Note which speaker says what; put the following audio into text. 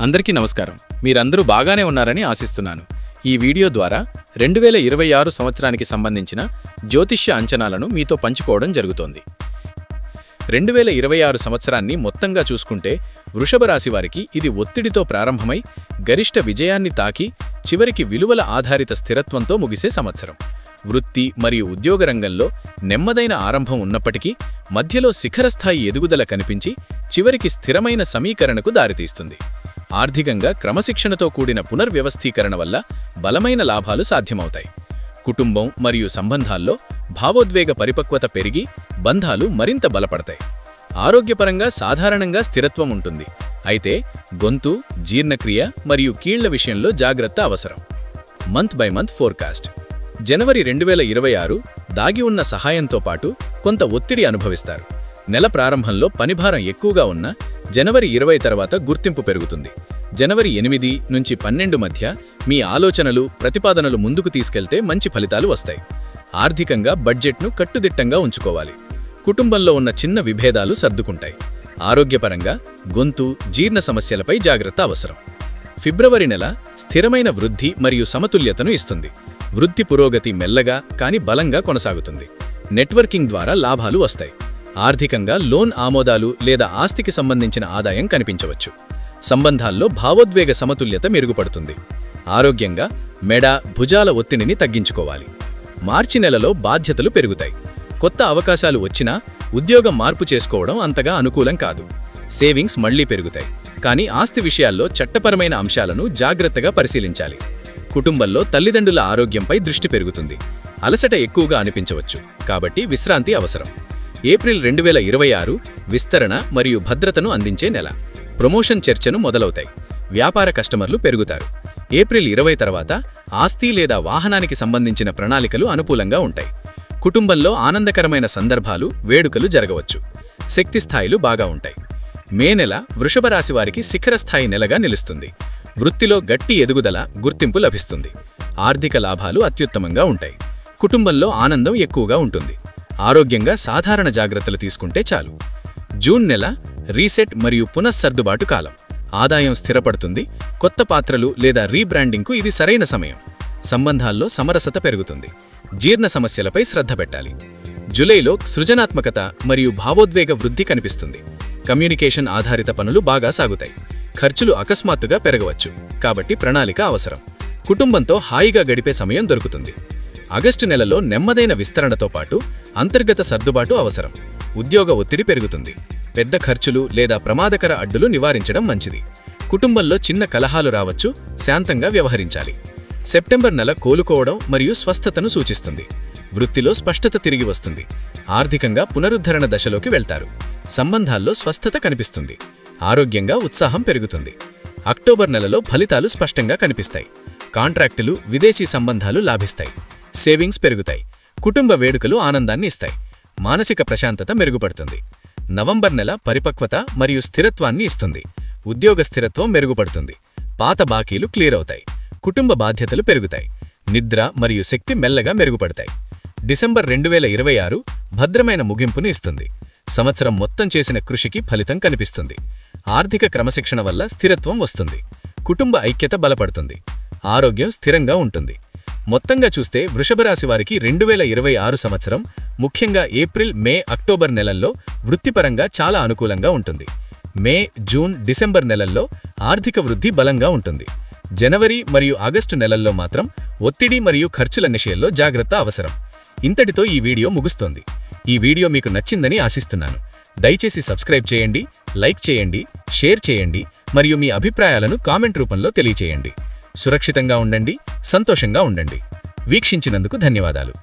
Speaker 1: అందరికీ నమస్కారం. మీరందరూ బాగానే ఉన్నారని ఆశిస్తున్నాను. ఈ వీడియో ద్వారా 2026 సంవత్సరానికి సంబంధించిన జ్యోతిష్య అంచనాలను మీతో పంచుకోవడం జరుగుతోంది. 2026 సంవత్సరాన్ని మొత్తంగా చూసుకుంటే వృషభ రాశి వారికి ఇది ఒత్తిడితో ప్రారంభమై గరిష్ట విజయాన్ని తాకి చివరికి విలువల ఆధారిత స్థిరత్వంతో ముగిసే సంవత్సరం. వృత్తి మరియు ఉద్యోగ రంగంలో నెమ్మదైన ఆరంభం ఉన్నప్పటికీ మధ్యలో శిఖరస్థాయి ఎదుగుదల కనిపించి చివరికి స్థిరమైన సమీకరణకు దారితీస్తుంది. ఆర్థికంగా క్రమశిక్షణతో కూడిన పునర్వ్యవస్థీకరణ వల్ల బలమైన లాభాలు సాధ్యమవుతాయి. కుటుంబం మరియు సంబంధాల్లో భావోద్వేగ పరిపక్వత పెరిగి బంధాలు మరింత బలపడతాయి. ఆరోగ్యపరంగా సాధారణంగా స్థిరత్వం ఉంటుంది. అయితే గొంతు, జీర్ణక్రియ మరియు కీళ్ల విషయంలో జాగ్రత్త అవసరం. Month by month forecast. జనవరి 2026 దాగి ఉన్న సహాయంతో పాటు కొంత ఒత్తిడి అనుభవిస్తారు. నెల ప్రారంభంలో పనిభారం ఎక్కువగా ఉన్న జనవరి 20 తర్వాత గుర్తింపు పెరుగుతుంది. జనవరి 8 నుంచి 12 మధ్య మీ ఆలోచనలు, ప్రతిపాదనలు ముందుకు తీసుకెళ్తే మంచి ఫలితాలు వస్తాయి. ఆర్థికంగా బడ్జెట్ను కట్టుదిట్టంగా ఉంచుకోవాలి. కుటుంబంలో ఉన్న చిన్న విభేదాలు సర్దుకుంటాయి. ఆరోగ్యపరంగా గొంతు, జీర్ణ సమస్యలపై జాగ్రత్త అవసరం. ఫిబ్రవరి నెల స్థిరమైన వృద్ధి మరియు సమతుల్యతను ఇస్తుంది. వృద్ధి పురోగతి మెల్లగా కానీ బలంగా కొనసాగుతుంది. నెట్వర్కింగ్ ద్వారా లాభాలు వస్తాయి. ఆర్థికంగా లోన్ ఆమోదాలు లేదా ఆస్తికి సంబంధించిన ఆదాయం కనిపించవచ్చు. సంబంధాల్లో భావోద్వేగ సమతుల్యత మెరుగుపడుతుంది. ఆరోగ్యంగా మెడ, భుజాల ఒత్తిడిని తగ్గించుకోవాలి. మార్చి నెలలో బాధ్యతలు పెరుగుతాయి. కొత్త అవకాశాలు వచ్చినా ఉద్యోగం మార్పు చేసుకోవడం అంతగా అనుకూలం కాదు. సేవింగ్స్ మళ్లీ పెరుగుతాయి. కానీ ఆస్తి విషయాల్లో చట్టపరమైన అంశాలను జాగ్రత్తగా పరిశీలించాలి. కుటుంబంలో తల్లిదండ్రుల ఆరోగ్యంపై దృష్టి పెరుగుతుంది. అలసట ఎక్కువగా అనిపించవచ్చు, కాబట్టి విశ్రాంతి అవసరం. ఏప్రిల్ 2026 విస్తరణ మరియు భద్రతను అందించే నెల. ప్రమోషన్ చర్చను మొదలవుతాయి. వ్యాపార కస్టమర్లు పెరుగుతారు. ఏప్రిల్ 20 తర్వాత ఆస్తి లేదా వాహనానికి సంబంధించిన ప్రణాళికలు అనుకూలంగా ఉంటాయి. కుటుంబంలో ఆనందకరమైన సందర్భాలు, వేడుకలు జరగవచ్చు. శక్తి స్థాయిలు బాగా ఉంటాయి. మే నెల వృషభ రాశి వారికి శిఖరస్థాయి నెలగా నిలుస్తుంది. వృత్తిలో గట్టి ఎదుగుదల, గుర్తింపు లభిస్తుంది. ఆర్థిక లాభాలు అత్యుత్తమంగా ఉంటాయి. కుటుంబంలో ఆనందం ఎక్కువగా ఉంటుంది. ఆరోగ్యంగా సాధారణ జాగ్రత్తలు తీసుకుంటే చాలు. జూన్ నెల రీసెట్ మరియు పునఃసర్దుబాటు కాలం. ఆదాయం స్థిరపడుతుంది. కొత్త పాత్రలు లేదా రీబ్రాండింగ్కు ఇది సరైన సమయం. సంబంధాల్లో సమరసత పెరుగుతుంది. జీర్ణ సమస్యలపై శ్రద్ధ పెట్టాలి. జూలైలో సృజనాత్మకత మరియు భావోద్వేగ వృద్ధి కనిపిస్తుంది. కమ్యూనికేషన్ ఆధారిత పనులు బాగా సాగుతాయి. ఖర్చులు అకస్మాత్తుగా పెరగవచ్చు, కాబట్టి ప్రణాళిక అవసరం. కుటుంబంతో హాయిగా గడిపే సమయం దొరుకుతుంది. ఆగస్టు నెలలో నెమ్మదైన విస్తరణతో పాటు అంతర్గత సర్దుబాటు అవసరం. ఉద్యోగ ఒత్తిడి పెరుగుతుంది. పెద్ద ఖర్చులు లేదా ప్రమాదకర అడ్డులు నివారించడం మంచిది. కుటుంబంలో చిన్న కలహాలు రావచ్చు, శాంతంగా వ్యవహరించాలి. సెప్టెంబర్ నెల కోలుకోవడం మరియు స్వస్థతను సూచిస్తుంది. వృత్తిలో స్పష్టత తిరిగి వస్తుంది. ఆర్థికంగా పునరుద్ధరణ దశలోకి వెళ్తారు. సంబంధాల్లో స్వస్థత కనిపిస్తుంది. ఆరోగ్యంగా ఉత్సాహం పెరుగుతుంది. అక్టోబర్ నెలలో ఫలితాలు స్పష్టంగా కనిపిస్తాయి. కాంట్రాక్టులు, విదేశీ సంబంధాలు లాభిస్తాయి. సేవింగ్స్ పెరుగుతాయి. కుటుంబ వేడుకలు ఆనందాన్ని ఇస్తాయి. మానసిక ప్రశాంతత మెరుగుపడుతుంది. నవంబర్ నెల పరిపక్వత మరియు స్థిరత్వాన్ని ఇస్తుంది. ఉద్యోగ స్థిరత్వం మెరుగుపడుతుంది. పాత బాకీలు క్లియర్ అవుతాయి. కుటుంబ బాధ్యతలు పెరుగుతాయి. నిద్ర మరియు శక్తి మెల్లగా మెరుగుపడతాయి. డిసెంబర్ 2026 భద్రమైన ముగింపును ఇస్తుంది. సంవత్సరం మొత్తం చేసిన కృషికి ఫలితం కనిపిస్తుంది. ఆర్థిక క్రమశిక్షణ వల్ల స్థిరత్వం వస్తుంది. కుటుంబ ఐక్యత బలపడుతుంది. ఆరోగ్యం స్థిరంగా ఉంటుంది. మొత్తంగా చూస్తే వృషభరాశి వారికి 2026 సంవత్సరం ముఖ్యంగా ఏప్రిల్, మే, అక్టోబర్ నెలల్లో వృత్తిపరంగా చాలా అనుకూలంగా ఉంటుంది. మే, జూన్, డిసెంబర్ నెలల్లో ఆర్థిక వృద్ధి బలంగా ఉంటుంది. జనవరి మరియు ఆగస్టు నెలల్లో మాత్రం ఒత్తిడి మరియు ఖర్చుల విషయంలో జాగ్రత్త అవసరం. ఇంతటితో ఈ వీడియో ముగుస్తోంది. ఈ వీడియో మీకు నచ్చిందని ఆశిస్తున్నాను. దయచేసి సబ్స్క్రైబ్ చేయండి, లైక్ చేయండి, షేర్ చేయండి మరియు మీ అభిప్రాయాలను కామెంట్ రూపంలో తెలియచేయండి. సురక్షితంగా ఉండండి, సంతోషంగా ఉండండి. వీక్షించినందుకు ధన్యవాదాలు.